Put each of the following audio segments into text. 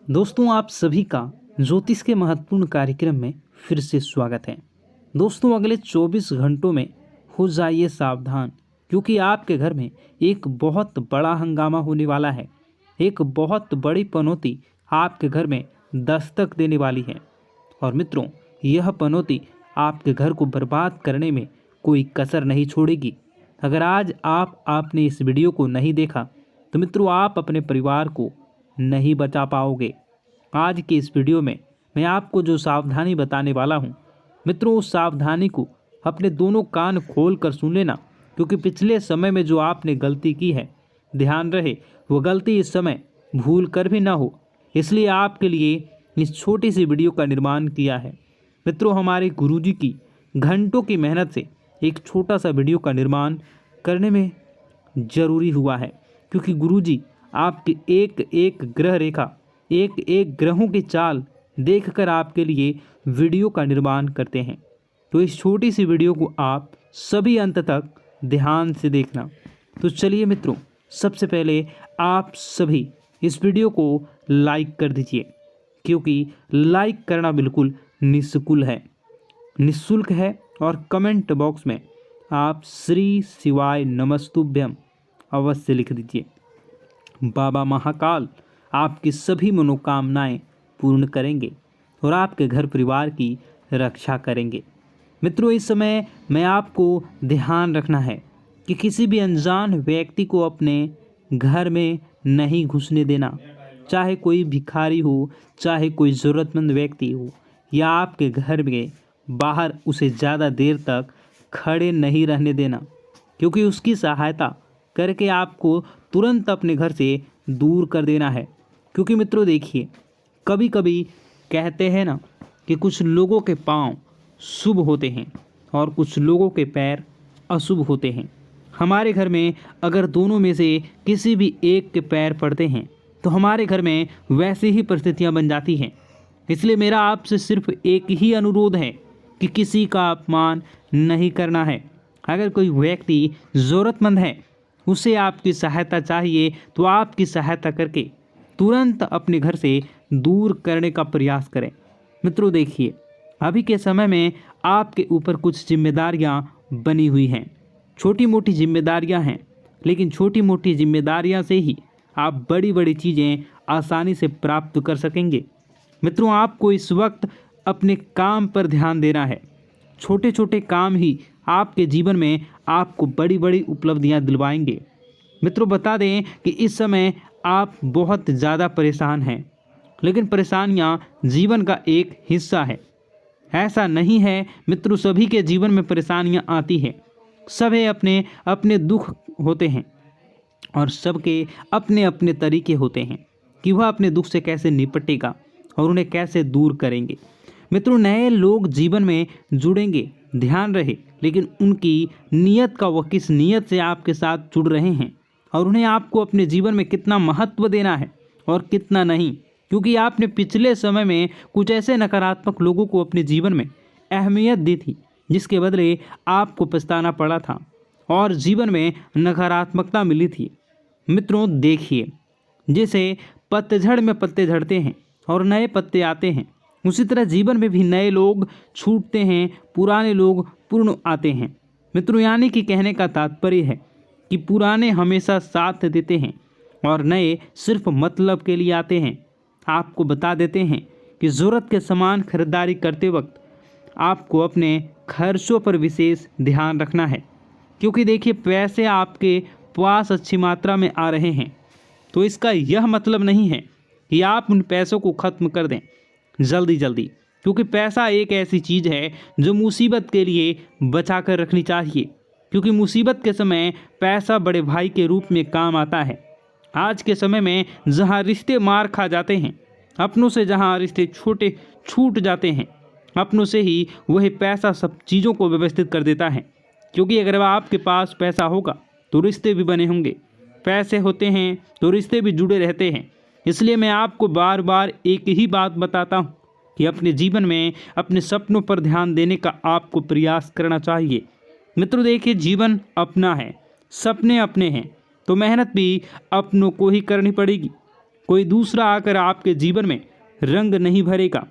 दोस्तों, आप सभी का ज्योतिष के महत्वपूर्ण कार्यक्रम में फिर से स्वागत है। दोस्तों, अगले 24 घंटों में हो जाइए सावधान, क्योंकि आपके घर में एक बहुत बड़ा हंगामा होने वाला है। एक बहुत बड़ी पनौती आपके घर में दस्तक देने वाली है। और मित्रों, यह पनौती आपके घर को बर्बाद करने में कोई कसर नहीं छोड़ेगी। अगर आज आपने इस वीडियो को नहीं देखा तो मित्रों, आप अपने परिवार को नहीं बचा पाओगे। आज के इस वीडियो में मैं आपको जो सावधानी बताने वाला हूँ मित्रों, उस सावधानी को अपने दोनों कान खोल कर सुन लेना, क्योंकि पिछले समय में जो आपने गलती की है, ध्यान रहे वो गलती इस समय भूल कर भी ना हो। इसलिए आपके लिए इस छोटी सी वीडियो का निर्माण किया है। मित्रों, हमारे गुरुजी की घंटों की मेहनत से एक छोटा सा वीडियो का निर्माण करने में जरूरी हुआ है, क्योंकि गुरुजी आपकी एक एक ग्रह रेखा, एक एक ग्रहों की चाल देखकर आपके लिए वीडियो का निर्माण करते हैं। तो इस छोटी सी वीडियो को आप सभी अंत तक ध्यान से देखना। तो चलिए मित्रों, सबसे पहले आप सभी इस वीडियो को लाइक कर दीजिए, क्योंकि लाइक करना बिल्कुल निःशुल्क है। और कमेंट बॉक्स में आप श्री शिवाय नमस्तुभ्यम अवश्य लिख दीजिए। बाबा महाकाल आपकी सभी मनोकामनाएं पूर्ण करेंगे और आपके घर परिवार की रक्षा करेंगे। मित्रों, इस समय मैं आपको ध्यान रखना है कि किसी भी अनजान व्यक्ति को अपने घर में नहीं घुसने देना। चाहे कोई भिखारी हो, चाहे कोई ज़रूरतमंद व्यक्ति हो, या आपके घर में बाहर उसे ज़्यादा देर तक खड़े नहीं रहने देना, क्योंकि उसकी सहायता करके आपको तुरंत अपने घर से दूर कर देना है। क्योंकि मित्रों देखिए, कभी कभी कहते हैं ना कि कुछ लोगों के पांव शुभ होते हैं और कुछ लोगों के पैर अशुभ होते हैं। हमारे घर में अगर दोनों में से किसी भी एक के पैर पड़ते हैं तो हमारे घर में वैसी ही परिस्थितियां बन जाती हैं। इसलिए मेरा आपसे सिर्फ एक ही अनुरोध है कि किसी का अपमान नहीं करना है। अगर कोई व्यक्ति ज़रूरतमंद है, उसे आपकी सहायता चाहिए, तो आपकी सहायता करके तुरंत अपने घर से दूर करने का प्रयास करें। मित्रों देखिए, अभी के समय में आपके ऊपर कुछ जिम्मेदारियां बनी हुई हैं। छोटी मोटी जिम्मेदारियां हैं, लेकिन छोटी मोटी जिम्मेदारियां से ही आप बड़ी बड़ी चीज़ें आसानी से प्राप्त कर सकेंगे। मित्रों, आपको इस वक्त अपने काम पर ध्यान देना है। छोटे छोटे काम ही आपके जीवन में आपको बड़ी बड़ी उपलब्धियां दिलवाएंगे। मित्रों, बता दें कि इस समय आप बहुत ज़्यादा परेशान हैं, लेकिन परेशानियां जीवन का एक हिस्सा है। ऐसा नहीं है मित्रों, सभी के जीवन में परेशानियां आती हैं। सभी अपने अपने दुख होते हैं और सबके अपने अपने तरीके होते हैं कि वह अपने दुख से कैसे निपटेगा और उन्हें कैसे दूर करेंगे। मित्रों, नए लोग जीवन में जुड़ेंगे, ध्यान रहे, लेकिन उनकी नीयत का, वह किस नीयत से आपके साथ जुड़ रहे हैं और उन्हें आपको अपने जीवन में कितना महत्व देना है और कितना नहीं। क्योंकि आपने पिछले समय में कुछ ऐसे नकारात्मक लोगों को अपने जीवन में अहमियत दी थी, जिसके बदले आपको पछताना पड़ा था और जीवन में नकारात्मकता मिली थी। मित्रों देखिए, जैसे पतझड़ में पत्ते झड़ते हैं और नए पत्ते आते हैं, उसी तरह जीवन में भी नए लोग छूटते हैं, पुराने लोग पूर्ण आते हैं। मित्रों, यानी कि कहने का तात्पर्य है कि पुराने हमेशा साथ देते हैं और नए सिर्फ मतलब के लिए आते हैं। आपको बता देते हैं कि ज़रूरत के सामान खरीदारी करते वक्त आपको अपने खर्चों पर विशेष ध्यान रखना है, क्योंकि देखिए, पैसे आपके पास अच्छी मात्रा में आ रहे हैं, तो इसका यह मतलब नहीं है कि आप उन पैसों को ख़त्म कर दें जल्दी जल्दी, क्योंकि पैसा एक ऐसी चीज़ है जो मुसीबत के लिए बचा कर रखनी चाहिए। क्योंकि मुसीबत के समय पैसा बड़े भाई के रूप में काम आता है। आज के समय में जहां रिश्ते मार खा जाते हैं, अपनों से जहां रिश्ते छोटे छूट जाते हैं, अपनों से ही वही पैसा सब चीज़ों को व्यवस्थित कर देता है। क्योंकि अगर आपके पास पैसा होगा तो रिश्ते भी बने होंगे, पैसे होते हैं तो रिश्ते भी जुड़े रहते हैं। इसलिए मैं आपको बार बार एक ही बात बताता हूँ कि अपने जीवन में अपने सपनों पर ध्यान देने का आपको प्रयास करना चाहिए। मित्रों देखिए, जीवन अपना है, सपने अपने हैं, तो मेहनत भी अपनों को ही करनी पड़ेगी। कोई दूसरा आकर आपके जीवन में रंग नहीं भरेगा।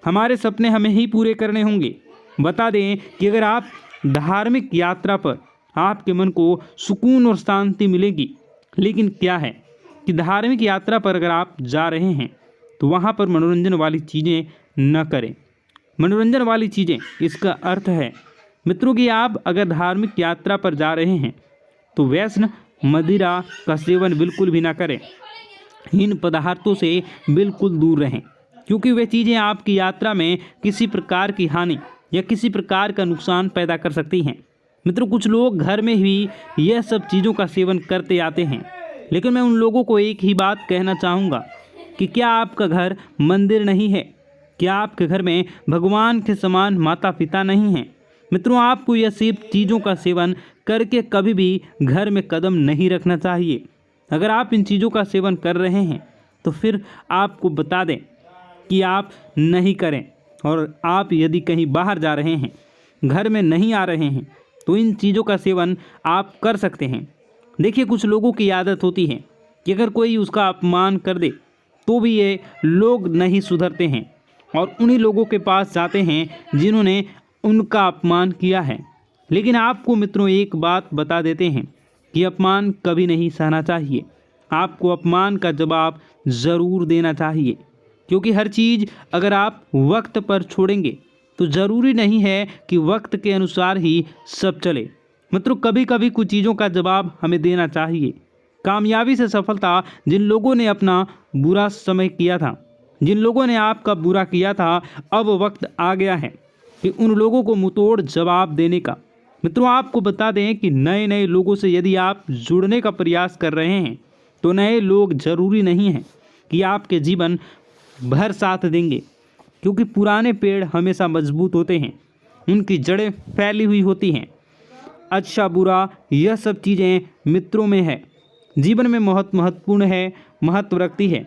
हमारे सपने हमें ही पूरे करने होंगे। बता दें कि अगर आप धार्मिक यात्रा पर आपके मन को सुकून और शांति मिलेगी, लेकिन क्या है कि धार्मिक यात्रा पर अगर आप जा रहे हैं तो वहाँ पर मनोरंजन वाली चीज़ें न करें। मनोरंजन वाली चीज़ें, इसका अर्थ है मित्रों कि आप अगर धार्मिक यात्रा पर जा रहे हैं तो व्यसन, मदिरा का सेवन बिल्कुल भी ना करें। इन पदार्थों से बिल्कुल दूर रहें, क्योंकि वे चीज़ें आपकी यात्रा में किसी प्रकार की हानि या किसी प्रकार का नुकसान पैदा कर सकती हैं। मित्रों, कुछ लोग घर में भी यह सब चीज़ों का सेवन करते आते हैं, लेकिन मैं उन लोगों को एक ही बात कहना चाहूँगा कि क्या आपका घर मंदिर नहीं है? क्या आपके घर में भगवान के समान माता पिता नहीं हैं? मित्रों, आपको यह सब चीज़ों का सेवन करके कभी भी घर में कदम नहीं रखना चाहिए। अगर आप इन चीज़ों का सेवन कर रहे हैं तो फिर आपको बता दें कि आप नहीं करें, और आप यदि कहीं बाहर जा रहे हैं, घर में नहीं आ रहे हैं, तो इन चीज़ों का सेवन आप कर सकते हैं। देखिए, कुछ लोगों की आदत होती है कि अगर कोई उसका अपमान कर दे तो भी ये लोग नहीं सुधरते हैं और उन्हीं लोगों के पास जाते हैं जिन्होंने उनका अपमान किया है। लेकिन आपको मित्रों एक बात बता देते हैं कि अपमान कभी नहीं सहना चाहिए। आपको अपमान का जवाब ज़रूर देना चाहिए, क्योंकि हर चीज़ अगर आप वक्त पर छोड़ेंगे तो ज़रूरी नहीं है कि वक्त के अनुसार ही सब चले। मित्रों, कभी कभी कुछ चीज़ों का जवाब हमें देना चाहिए। कामयाबी से सफलता, जिन लोगों ने अपना बुरा समय किया था, जिन लोगों ने आपका बुरा किया था, अब वक्त आ गया है कि उन लोगों को मुंहतोड़ जवाब देने का। मित्रों, आपको बता दें कि नए नए लोगों से यदि आप जुड़ने का प्रयास कर रहे हैं तो नए लोग ज़रूरी नहीं हैं कि आपके जीवन भर साथ देंगे, क्योंकि पुराने पेड़ हमेशा मजबूत होते हैं, उनकी जड़ें फैली हुई होती हैं। अच्छा बुरा यह सब चीज़ें मित्रों में है, जीवन में बहुत महत्वपूर्ण है, महत्व रखती है।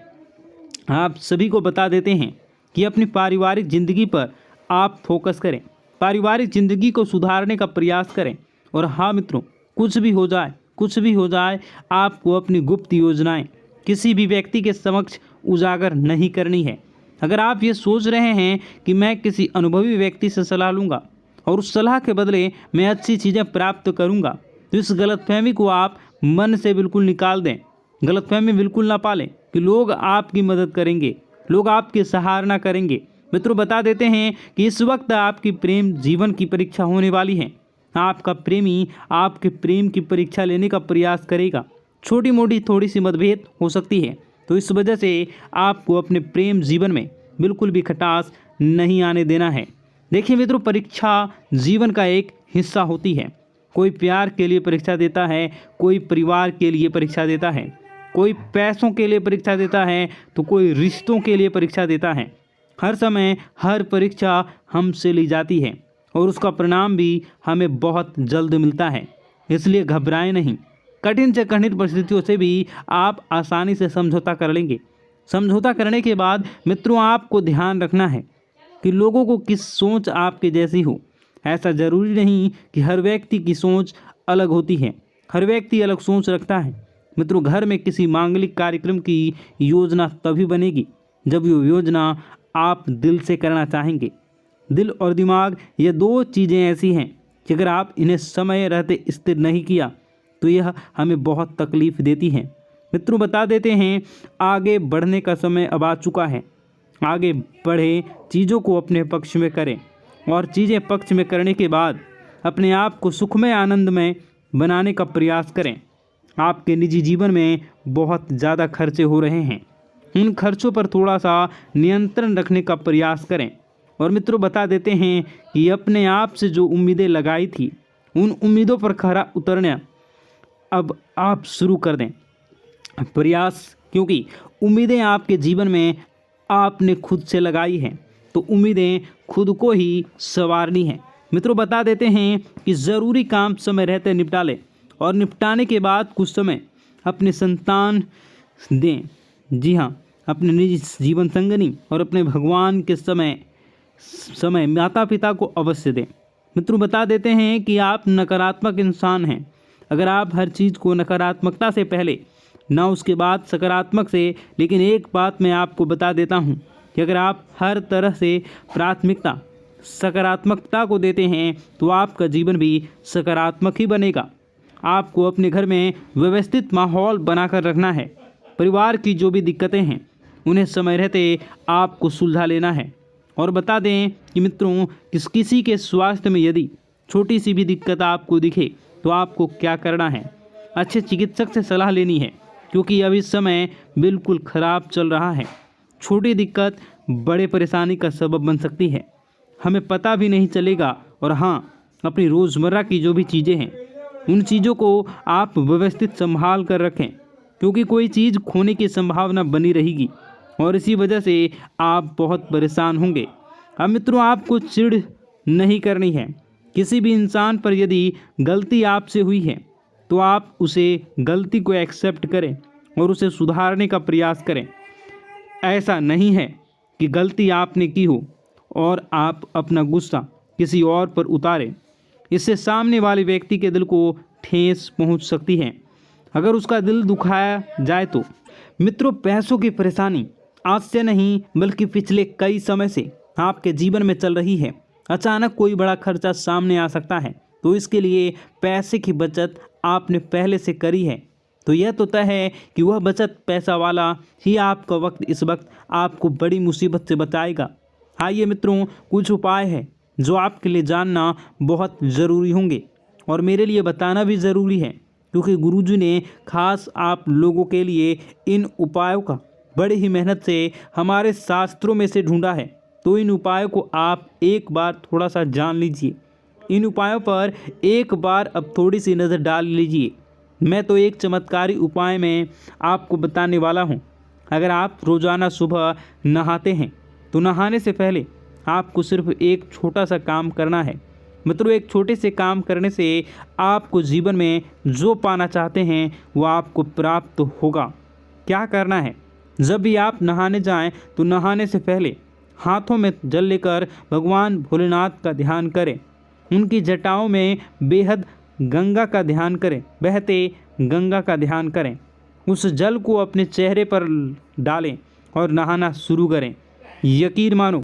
आप सभी को बता देते हैं कि अपनी पारिवारिक ज़िंदगी पर आप फोकस करें, पारिवारिक ज़िंदगी को सुधारने का प्रयास करें। और हाँ मित्रों, कुछ भी हो जाए, आपको अपनी गुप्त योजनाएं किसी भी व्यक्ति के समक्ष उजागर नहीं करनी है। अगर आप ये सोच रहे हैं कि मैं किसी अनुभवी व्यक्ति से सलाह लूँगा और उस सलाह के बदले मैं अच्छी चीज़ें प्राप्त करूँगा, तो इस गलतफहमी को आप मन से बिल्कुल निकाल दें। गलतफहमी बिल्कुल ना पालें कि लोग आपकी मदद करेंगे, लोग आपकी सराहना करेंगे। मित्रों, बता देते हैं कि इस वक्त आपकी प्रेम जीवन की परीक्षा होने वाली है। आपका प्रेमी आपके प्रेम की परीक्षा लेने का प्रयास करेगा। छोटी मोटी थोड़ी सी मतभेद हो सकती है, तो इस वजह से आपको अपने प्रेम जीवन में बिल्कुल भी खटास नहीं आने देना है। देखिए मित्रों, परीक्षा जीवन का एक हिस्सा होती है। कोई प्यार के लिए परीक्षा देता है, कोई परिवार के लिए परीक्षा देता है, कोई पैसों के लिए परीक्षा देता है, तो कोई रिश्तों के लिए परीक्षा देता है। हर समय हर परीक्षा हमसे ली जाती है और उसका परिणाम भी हमें बहुत जल्द मिलता है। इसलिए घबराएं नहीं। कठिन से कठिन परिस्थितियों से भी आप आसानी से समझौता कर लेंगे। समझौता करने के बाद मित्रों, आपको ध्यान रखना है कि लोगों को किस सोच आपके जैसी हो। ऐसा ज़रूरी नहीं कि हर व्यक्ति की सोच अलग होती है, हर व्यक्ति अलग सोच रखता है। मित्रों, घर में किसी मांगलिक कार्यक्रम की योजना तभी बनेगी जब वो योजना आप दिल से करना चाहेंगे। दिल और दिमाग, ये दो चीज़ें ऐसी हैं कि अगर आप इन्हें समय रहते स्थिर नहीं किया तो यह हमें बहुत तकलीफ़ देती हैं। मित्रों, बता देते हैं आगे बढ़ने का समय अब आ चुका है। आगे बढ़े, चीज़ों को अपने पक्ष में करें और चीज़ें पक्ष में करने के बाद अपने आप को सुखमय आनंदमय बनाने का प्रयास करें। आपके निजी जीवन में बहुत ज़्यादा खर्चे हो रहे हैं, उन खर्चों पर थोड़ा सा नियंत्रण रखने का प्रयास करें। और मित्रों, बता देते हैं कि अपने आप से जो उम्मीदें लगाई थी, उन उम्मीदों पर खरा उतरना अब आप शुरू कर दें प्रयास, क्योंकि उम्मीदें आपके जीवन में आपने खुद से लगाई हैं, तो उम्मीदें खुद को ही संवारनी है। मित्रों, बता देते हैं कि ज़रूरी काम समय रहते निपटा लें और निपटाने के बाद कुछ समय अपने संतान दें। जी हाँ, अपने निजी जीवन संगनी और अपने भगवान के समय माता पिता को अवश्य दें। मित्रों, बता देते हैं कि आप नकारात्मक इंसान हैं। अगर आप हर चीज़ को नकारात्मकता से पहले ना उसके बाद सकारात्मक से। लेकिन एक बात मैं आपको बता देता हूँ कि अगर आप हर तरह से प्राथमिकता सकारात्मकता को देते हैं तो आपका जीवन भी सकारात्मक ही बनेगा। आपको अपने घर में व्यवस्थित माहौल बनाकर रखना है। परिवार की जो भी दिक्कतें हैं उन्हें समय रहते आपको सुलझा लेना है। और बता दें कि मित्रों, किसी के स्वास्थ्य में यदि छोटी सी भी दिक्कत आपको दिखे तो आपको क्या करना है, अच्छे चिकित्सक से सलाह लेनी है, क्योंकि अभी समय बिल्कुल ख़राब चल रहा है। छोटी दिक्कत बड़े परेशानी का सबब बन सकती है, हमें पता भी नहीं चलेगा। और हाँ, अपनी रोज़मर्रा की जो भी चीज़ें हैं उन चीज़ों को आप व्यवस्थित संभाल कर रखें, क्योंकि कोई चीज़ खोने की संभावना बनी रहेगी और इसी वजह से आप बहुत परेशान होंगे। अब मित्रों, आपको चिढ़ नहीं करनी है। किसी भी इंसान पर यदि गलती आपसे हुई है तो आप उसे गलती को एक्सेप्ट करें और उसे सुधारने का प्रयास करें। ऐसा नहीं है कि गलती आपने की हो और आप अपना गुस्सा किसी और पर उतारें। इससे सामने वाले व्यक्ति के दिल को ठेस पहुंच सकती है, अगर उसका दिल दुखाया जाए तो। मित्रों, पैसों की परेशानी आज से नहीं बल्कि पिछले कई समय से आपके जीवन में चल रही है। अचानक कोई बड़ा खर्चा सामने आ सकता है, तो इसके लिए पैसे की बचत आपने पहले से करी है तो यह तो तय है कि वह बचत पैसा वाला ही आपका वक्त इस वक्त आपको बड़ी मुसीबत से बचाएगा। आइए मित्रों, कुछ उपाय है जो आपके लिए जानना बहुत ज़रूरी होंगे और मेरे लिए बताना भी ज़रूरी है, क्योंकि गुरुजी ने खास आप लोगों के लिए इन उपायों का बड़ी ही मेहनत से हमारे शास्त्रों में से ढूंढा है। तो इन उपायों को आप एक बार थोड़ा सा जान लीजिए। इन उपायों पर एक बार अब थोड़ी सी नज़र डाल लीजिए। मैं तो एक चमत्कारी उपाय में आपको बताने वाला हूँ। अगर आप रोज़ाना सुबह नहाते हैं तो नहाने से पहले आपको सिर्फ एक छोटा सा काम करना है। मित्रों, एक छोटे से काम करने से आपको जीवन में जो पाना चाहते हैं वो आपको प्राप्त होगा। क्या करना है? जब भी आप नहाने जाएं तो नहाने से पहले हाथों में जल लेकर भगवान भोलेनाथ का ध्यान करें। उनकी जटाओं में बेहद गंगा का ध्यान करें, बहते गंगा का ध्यान करें। उस जल को अपने चेहरे पर डालें और नहाना शुरू करें। यकीन मानो